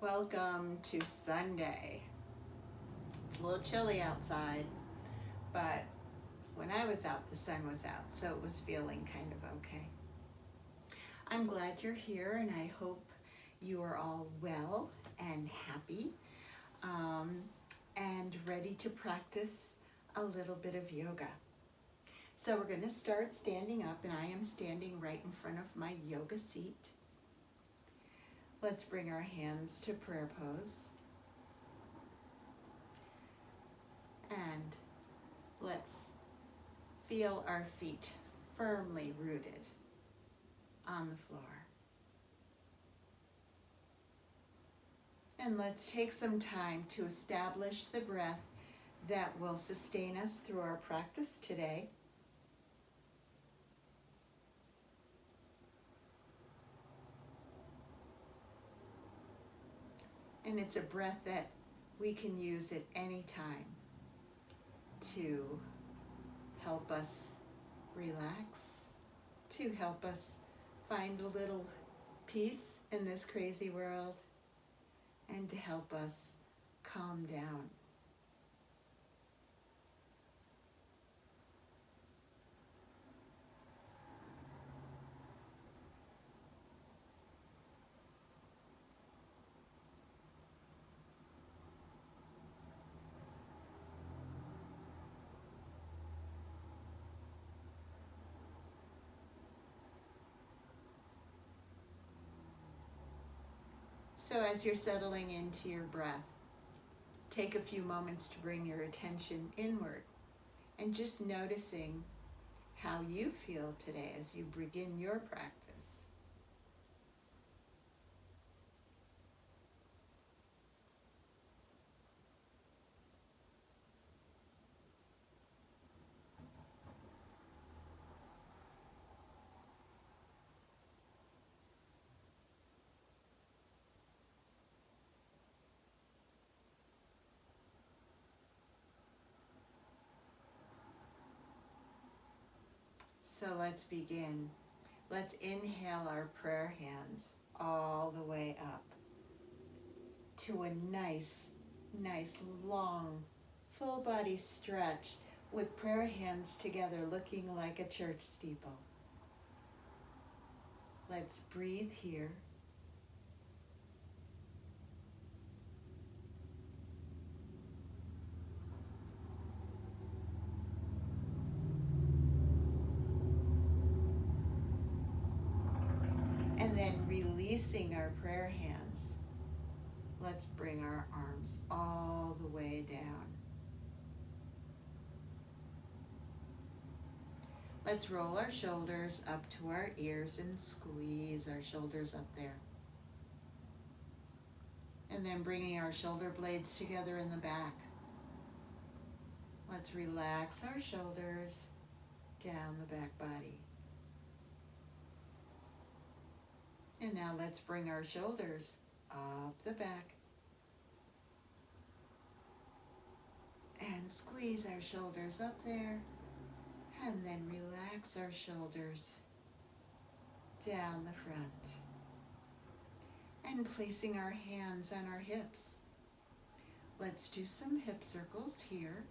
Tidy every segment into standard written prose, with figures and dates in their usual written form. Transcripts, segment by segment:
Welcome to Sunday. It's a little chilly outside, but when I was out, the sun was out, so it was feeling kind of okay. I'm glad you're here, and I hope you are all well and happy and ready to practice a little bit of yoga. So we're going to start standing up, and I am standing right in front of my yoga seat. Let's bring our hands to prayer pose. And let's feel our feet firmly rooted on the floor. And let's take some time to establish the breath that will sustain us through our practice today. And it's a breath that we can use at any time to help us relax, to help us find a little peace in this crazy world, and to help us calm down. So as you're settling into your breath, take a few moments to bring your attention inward and just noticing how you feel today as you begin your practice. So let's begin. Let's inhale our prayer hands all the way up to a nice long full body stretch with prayer hands together looking like a church steeple. Let's breathe here. And then releasing our prayer hands, let's bring our arms all the way down. Let's roll our shoulders up to our ears and squeeze our shoulders up there. And then bringing our shoulder blades together in the back. Let's relax our shoulders down the back body. And now let's bring our shoulders up the back. And squeeze our shoulders up there. And then relax our shoulders down the front. And placing our hands on our hips. Let's do some hip circles here.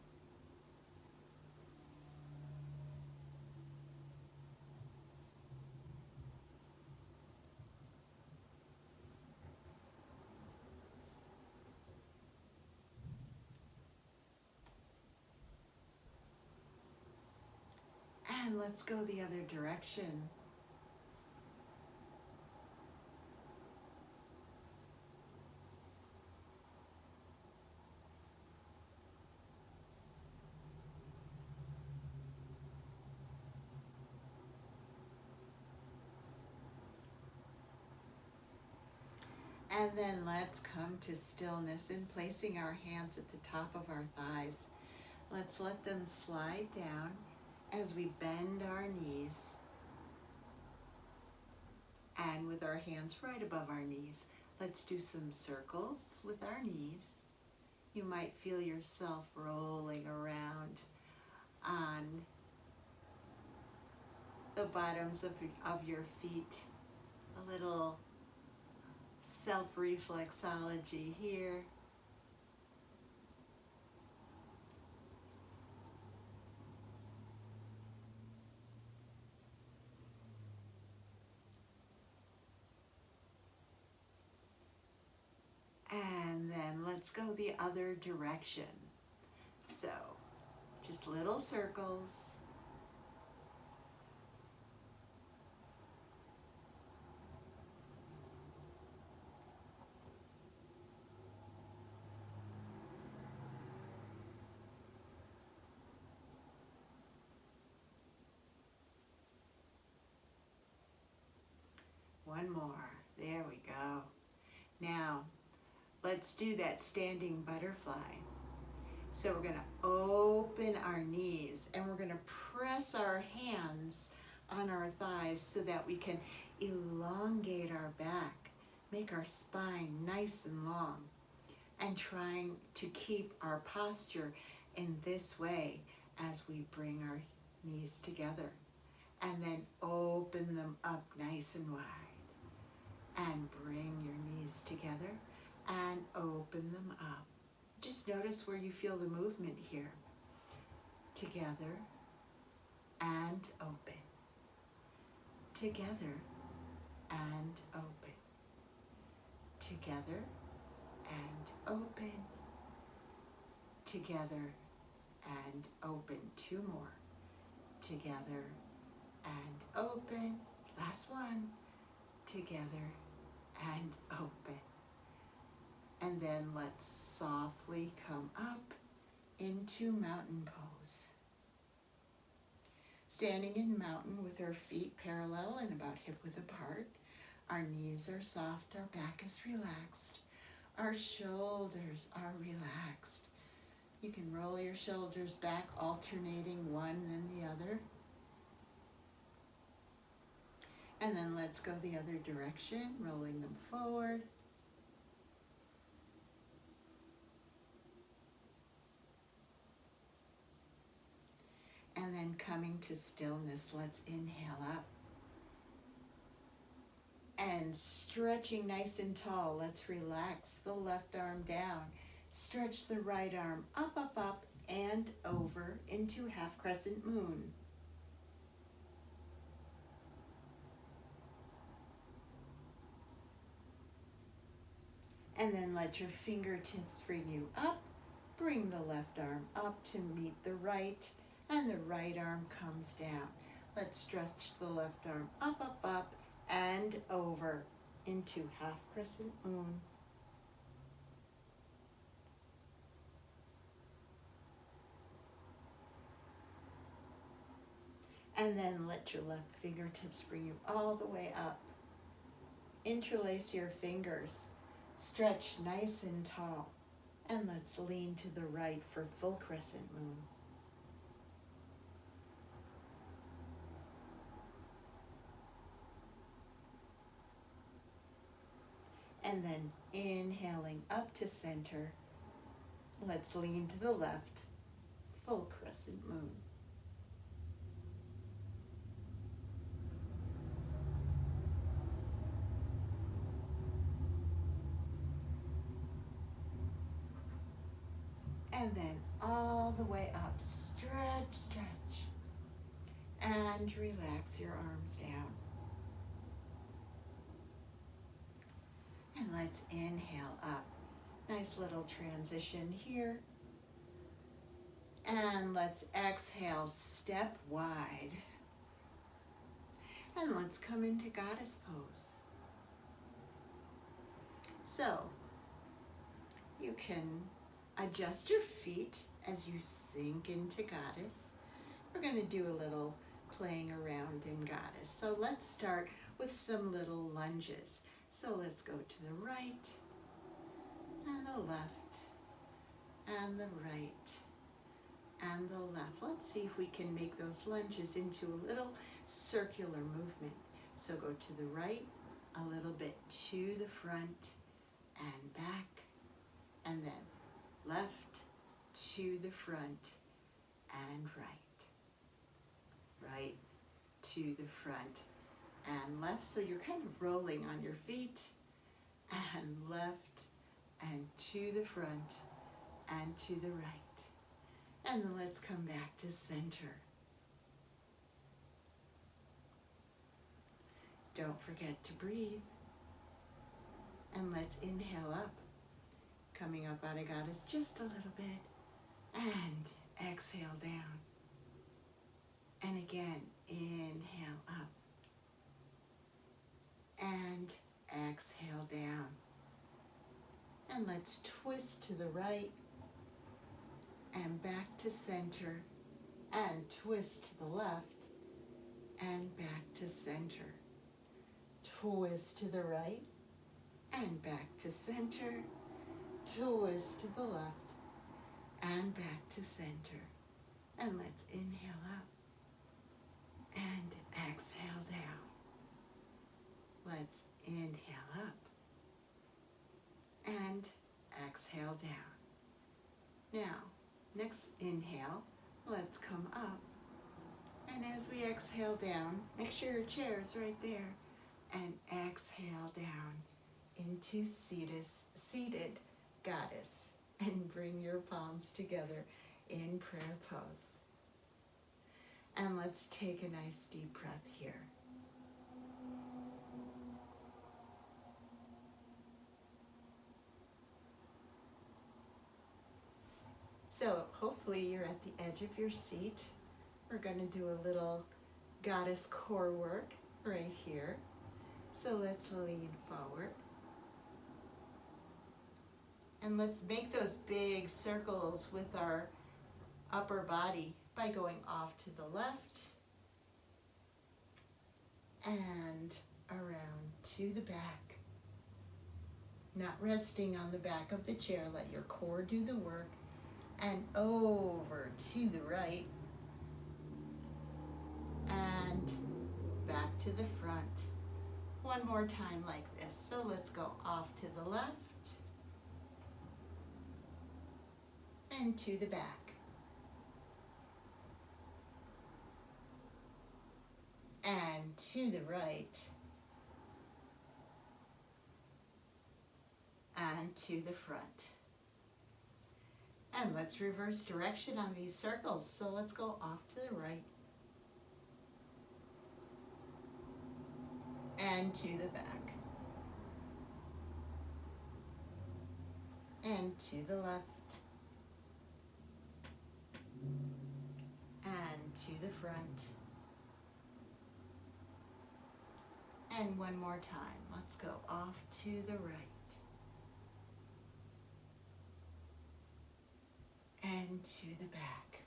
And let's go the other direction. And then let's come to stillness and placing our hands at the top of our thighs. Let's let them slide down as we bend our knees. And with our hands right above our knees, let's do some circles with our knees. You might feel yourself rolling around on the bottoms of your feet, a little self-reflexology here. And then let's go the other direction. So, just little circles. One more. There we go. Now, let's do that standing butterfly. So we're going to open our knees and we're going to press our hands on our thighs so that we can elongate our back, make our spine nice and long, and trying to keep our posture in this way as we bring our knees together. And then open them up nice and wide. And bring your knees together and open them up. Just notice where you feel the movement here. Together and open. Together and open. Together and open. Together and open. Two more. Together and open. Last one. Together and open. And then let's softly come up into mountain pose. Standing in mountain with our feet parallel and about hip width apart. Our knees are soft, our back is relaxed. Our shoulders are relaxed. You can roll your shoulders back, alternating one then the other. And then let's go the other direction, rolling them forward. And then coming to stillness, let's inhale up. And stretching nice and tall, let's relax the left arm down. Stretch the right arm up, up, up, and over into half crescent moon. And then let your fingertips bring you up. Bring the left arm up to meet the right, and the right arm comes down. Let's stretch the left arm up, up, up, and over into half crescent moon. And then let your left fingertips bring you all the way up. Interlace your fingers. Stretch nice and tall. And let's lean to the right for full crescent moon. And then inhaling up to center. Let's lean to the left, full crescent moon. And then all the way up, stretch, stretch. And relax your arms down. And let's inhale up. Nice little transition here. And let's exhale, step wide. And let's come into goddess pose. So, you can adjust your feet as you sink into goddess. We're going to do a little playing around in goddess. So let's start with some little lunges. So let's go to the right and the left and the right and the left. Let's see if we can make those lunges into a little circular movement. So go to the right, a little bit to the front and back, and then left to the front and right. Right to the front and left. So you're kind of rolling on your feet and to the front and to the right. And then let's come back to center. Don't forget to breathe. And let's inhale up, coming up out of goddess just a little bit, and exhale down. And again, inhale up, and exhale down. And let's twist to the right, and back to center, and twist to the left, and back to center. Twist to the right, and back to center, twist to the left, and back to center. And let's inhale up, and exhale down. Let's inhale up, and exhale down. Now, next inhale, let's come up. And as we exhale down, make sure your chair is right there, and exhale down into seated goddess, and bring your palms together in prayer pose. And let's take a nice deep breath here. So hopefully you're at the edge of your seat. We're going to do a little goddess core work right here. So let's lean forward. And let's make those big circles with our upper body by going off to the left and around to the back. Not resting on the back of the chair, let your core do the work. And over to the right and back to the front. One more time like this. So let's go off to the left and to the back. And to the right. And to the front. And let's reverse direction on these circles. So let's go off to the right. And to the back. And to the left. And to the front. And one more time. Let's go off to the right. And to the back.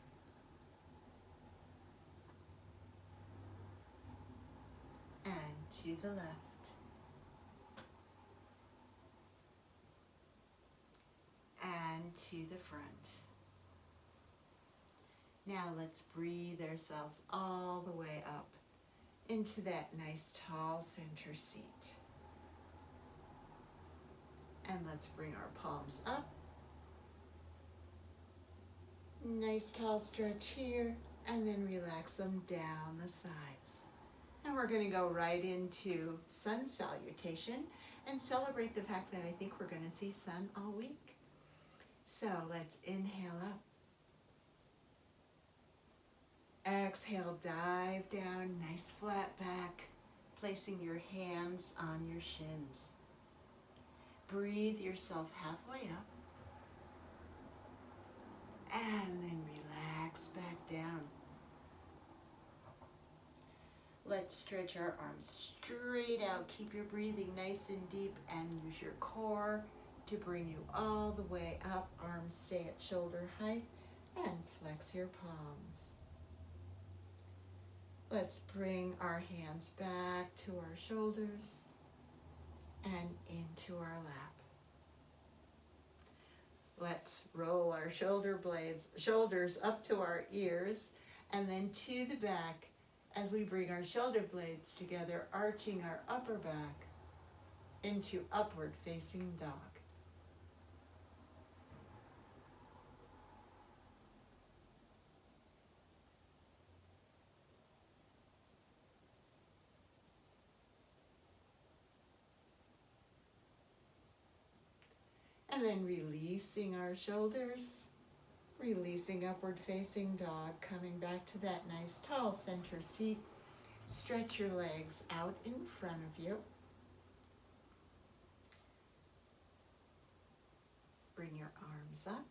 And to the left. And to the front. Now let's breathe ourselves all the way up into that nice tall center seat. And let's bring our palms up. Nice tall stretch here, and then relax them down the sides. And we're going to go right into sun salutation and celebrate the fact that I think we're going to see sun all week. So let's inhale up. Exhale, dive down, nice flat back, placing your hands on your shins. Breathe yourself halfway up. And then relax back down. Let's stretch our arms straight out. Keep your breathing nice and deep and use your core to bring you all the way up. Arms stay at shoulder height and flex your palms. Let's bring our hands back to our shoulders and into our lap. Let's roll our shoulders up to our ears and then to the back as we bring our shoulder blades together, arching our upper back into upward facing dog. And then releasing our shoulders, releasing upward facing dog, coming back to that nice tall center seat. Stretch your legs out in front of you. Bring your arms up.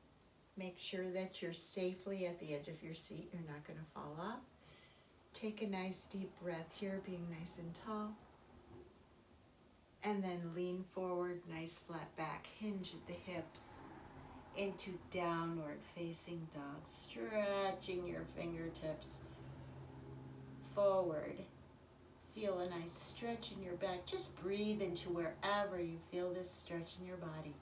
Make sure that you're safely at the edge of your seat. You're not going to fall off. Take a nice deep breath here, being nice and tall. And then lean forward, nice flat back, hinge at the hips, into downward facing dog, stretching your fingertips forward. Feel a nice stretch in your back. Just breathe into wherever you feel this stretch in your body.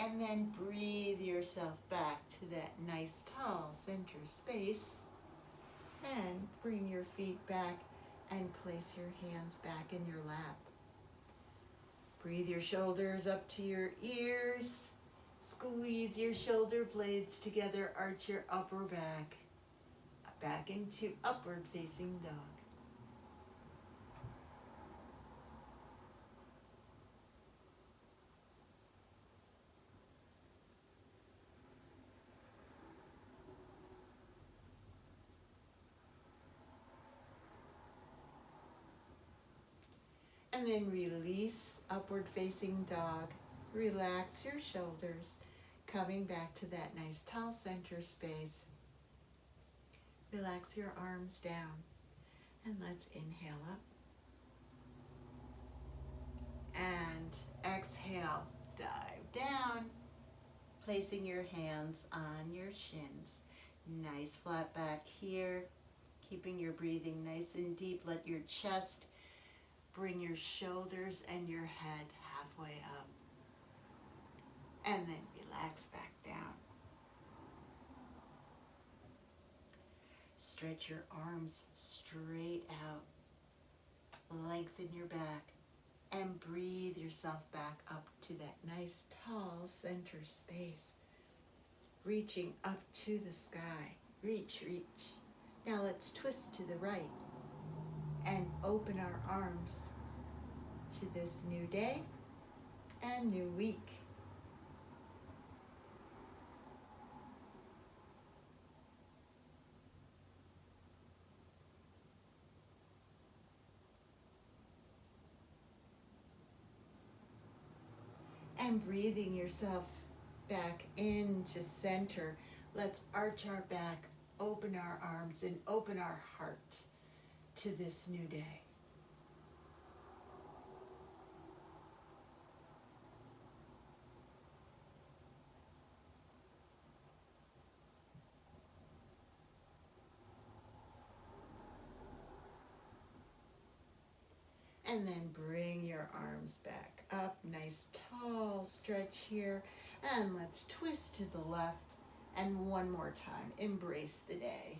And then breathe yourself back to that nice tall center space. And bring your feet back and place your hands back in your lap. Breathe your shoulders up to your ears. Squeeze your shoulder blades together. Arch your upper back. Back into upward facing dog. And then release upward facing dog. Relax your shoulders, coming back to that nice tall center space. Relax your arms down. And let's inhale up. And exhale, dive down. Placing your hands on your shins. Nice flat back here. Keeping your breathing nice and deep. Let your chest bring your shoulders and your head halfway up. And then relax back down. Stretch your arms straight out. Lengthen your back. And breathe yourself back up to that nice tall center space. Reaching up to the sky. Reach, reach. Now let's twist to the right and open our arms to this new day and new week. And breathing yourself back into center. Let's arch our back, open our arms, and open our heart to this new day. And then bring your arms back up. Nice tall stretch here. And let's twist to the left. And one more time, embrace the day.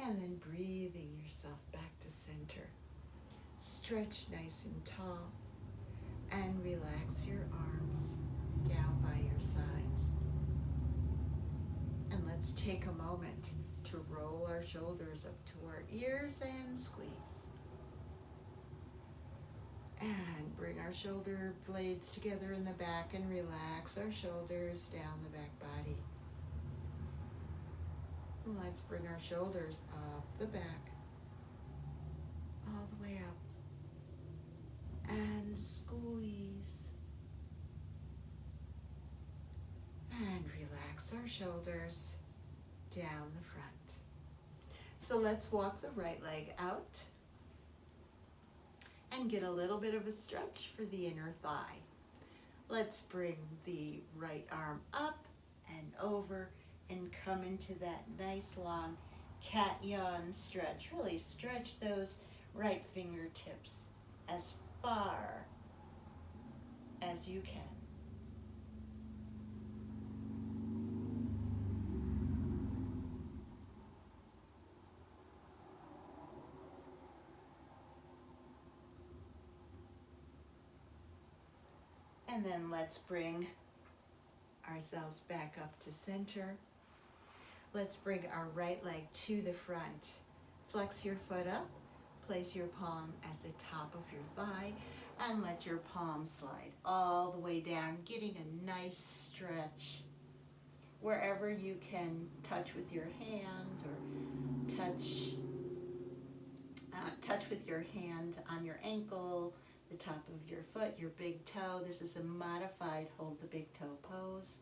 And then breathing yourself back to center. Stretch nice and tall. And relax your arms down by your sides. And let's take a moment to roll our shoulders up to our ears and squeeze. And bring our shoulder blades together in the back and relax our shoulders down the back body. And let's bring our shoulders up the back, all the way up. And squeeze. And relax our shoulders down the front. So let's walk the right leg out and get a little bit of a stretch for the inner thigh. Let's bring the right arm up and over, and come into that nice long cat yawn stretch. Really stretch those right fingertips as far as you can. And then let's bring ourselves back up to center. Let's bring our right leg to the front. Flex your foot up, place your palm at the top of your thigh, and let your palm slide all the way down, getting a nice stretch. Wherever you can touch with your hand or touch with your hand on your ankle, the top of your foot, your big toe. This is a modified hold the big toe pose.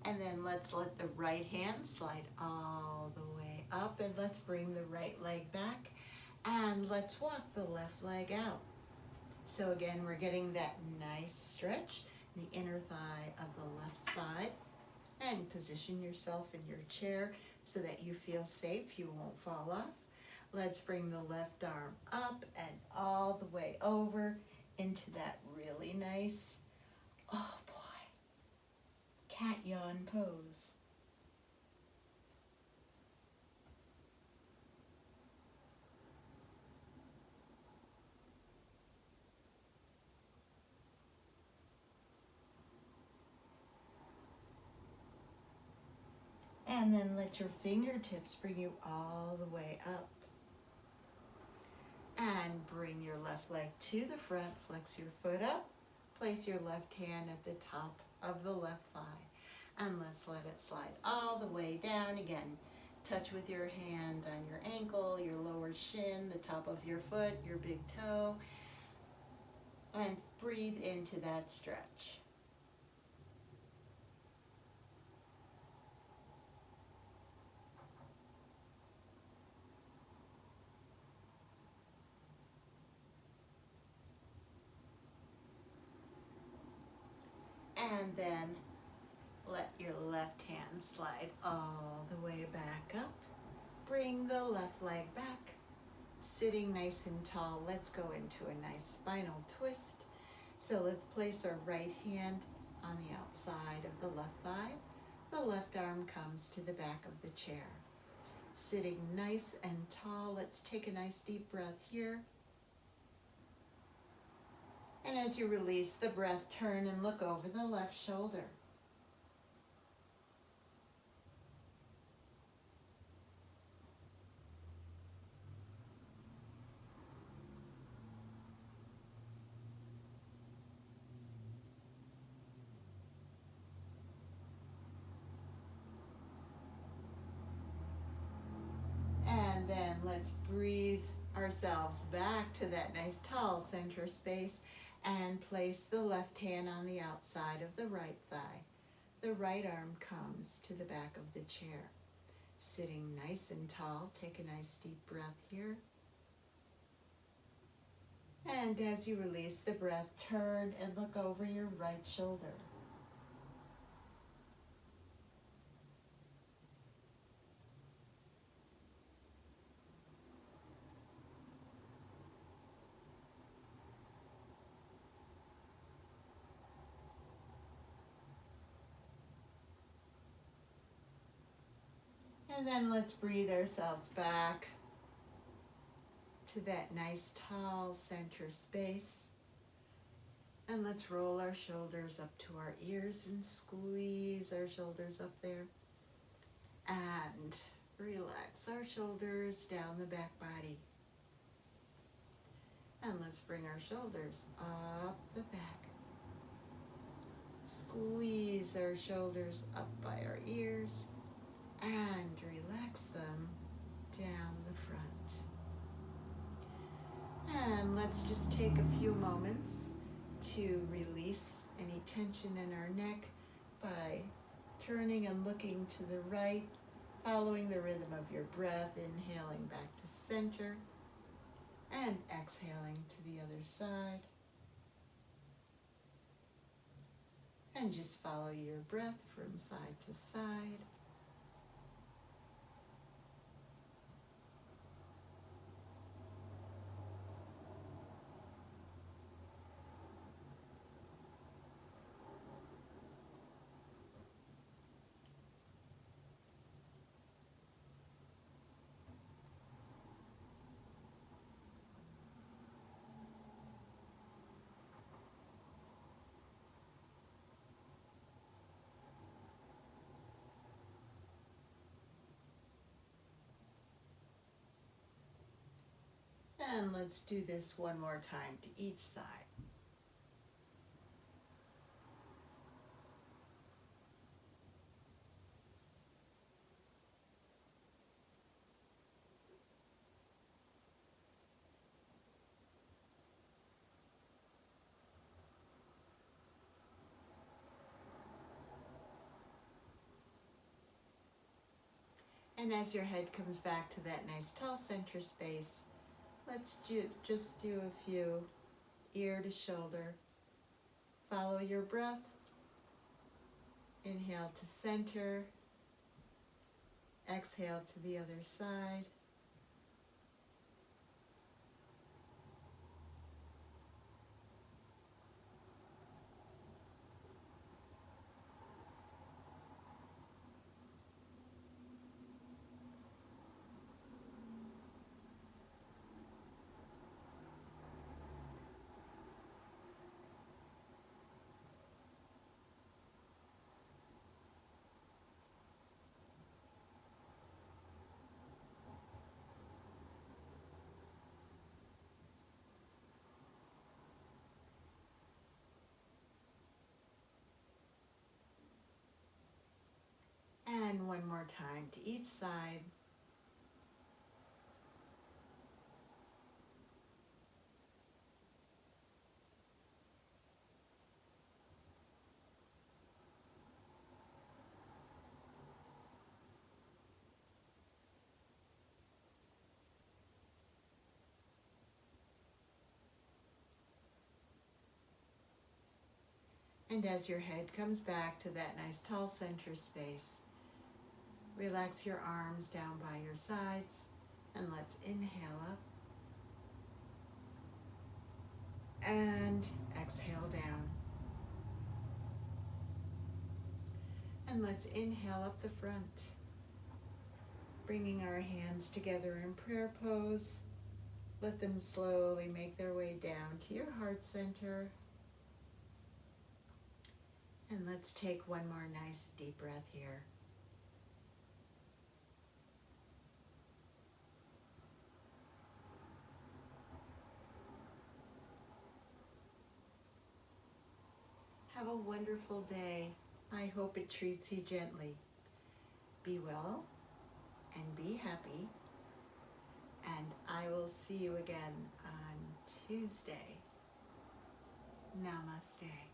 And then let's let the right hand slide all the way up, and let's bring the right leg back, and let's walk the left leg out. So again, we're getting that nice stretch, the inner thigh of the left side, and position yourself in your chair so that you feel safe, you won't fall off. Let's bring the left arm up and all the way over into that really nice, oh boy, cat yawn pose. And then let your fingertips bring you all the way up. And bring your left leg to the front, flex your foot up, place your left hand at the top of the left thigh. And let's let it slide all the way down. Again, touch with your hand on your ankle, your lower shin, the top of your foot, your big toe. And breathe into that stretch. And then let your left hand slide all the way back up. Bring the left leg back. Sitting nice and tall, let's go into a nice spinal twist. So let's place our right hand on the outside of the left thigh. The left arm comes to the back of the chair. Sitting nice and tall, let's take a nice deep breath here. And as you release the breath, turn and look over the left shoulder. And then let's breathe ourselves back to that nice tall center space and place the left hand on the outside of the right thigh. The right arm comes to the back of the chair. Sitting nice and tall, take a nice deep breath here. And as you release the breath, turn and look over your right shoulder. And then let's breathe ourselves back to that nice tall center space. And let's roll our shoulders up to our ears and squeeze our shoulders up there. And relax our shoulders down the back body. And let's bring our shoulders up the back. Squeeze our shoulders up by our ears and relax them down the front. And let's just take a few moments to release any tension in our neck by turning and looking to the right, following the rhythm of your breath, inhaling back to center and exhaling to the other side. And just follow your breath from side to side. And let's do this one more time to each side. And as your head comes back to that nice tall center space, let's just do a few ear to shoulder. Follow your breath. Inhale to center. Exhale to the other side. And one more time to each side. And as your head comes back to that nice tall center space, relax your arms down by your sides, and let's inhale up and exhale down. And let's inhale up the front, bringing our hands together in prayer pose. Let them slowly make their way down to your heart center. And let's take one more nice deep breath here. Have a wonderful day. I hope it treats you gently. Be well and be happy. And I will see you again on Tuesday. Namaste.